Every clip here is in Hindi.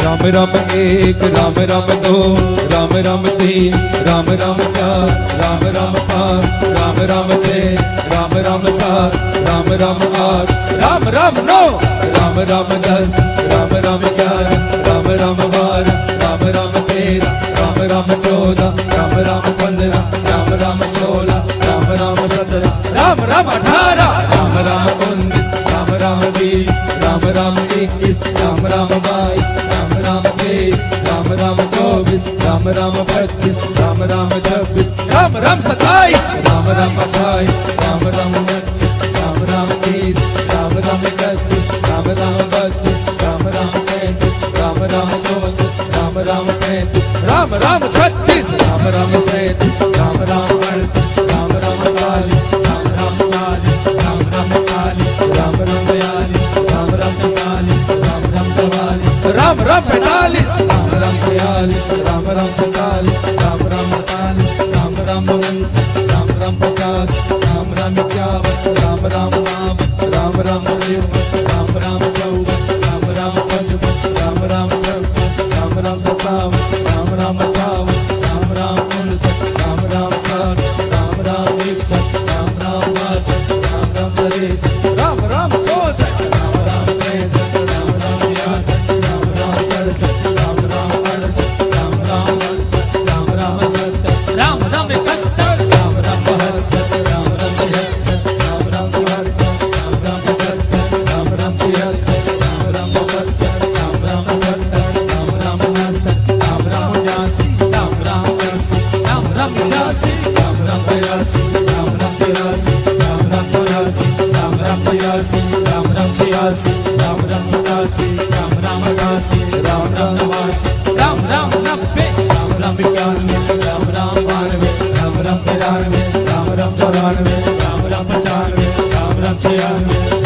राम राम एक राम राम दो राम राम तीन राम राम चार राम राम पाँच राम राम छः राम राम सात राम राम आठ राम राम नौ राम राम 10 राम राम 11 राम राम 12 राम राम 13 राम राम 14 राम राम 15 राम राम 16 राम राम 17 राम राम 18 राम राम 19 राम राम 20 राम राम 21 राम राम 22 राम राम 23 राम राम 24 राम राम 25 राम राम 26 राम राम 27 राम राम 28 राम राम 29 राम राम 30 राम राम 31 राम राम 32 राम राम 33 राम राम 34 राम राम 35 राम राम 36 राम राम 37 राम राम 38 राम राम 40 राम राम 40 राम राम 41 राम राम 42 राम राम 43 राम राम 44 राम राम 45 राम राम 46 राम राम 47 राम राम 48 राम राम 49 राम राम 50 राम राम 51 राम राम 52 राम राम 53 राम राम 54 राम राम 55 राम राम 56 राम राम 57 राम राम 58 राम राम 59 राम राम 60 राम राम 61 राम राम 62 राम राम 63 राम राम 64 राम राम 63 राम राम 64 राम राम 67 राम राम 68 राम राम 69 राम राम 70 राम राम 71 राम राम 72 राम राम 73 राम राम 74 राम राम 75 राम राम 76 राम राम 72 राम राम 73 राम राम 69 राम राम 79 राम राम 80 राम राम 82 राम राम 83 राम राम 83 राम राम 84 राम राम 83 राम राम 86 राम राम 87 राम राम 88 राम राम 89 राम राम 90 राम राम 91 राम राम 92 राम राम 93 राम राम 94 राम राम 95 राम राम 96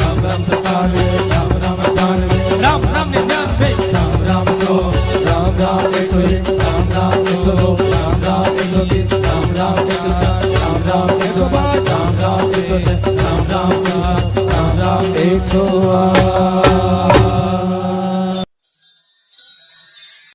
राम राम 97 राम राम 98 राम राम 99 राम राम 100 राम राम 101 राम राम 102 राम राम 103 राम राम 104 राम राम 105 राम राम 106 राम राम 107 राम राम 108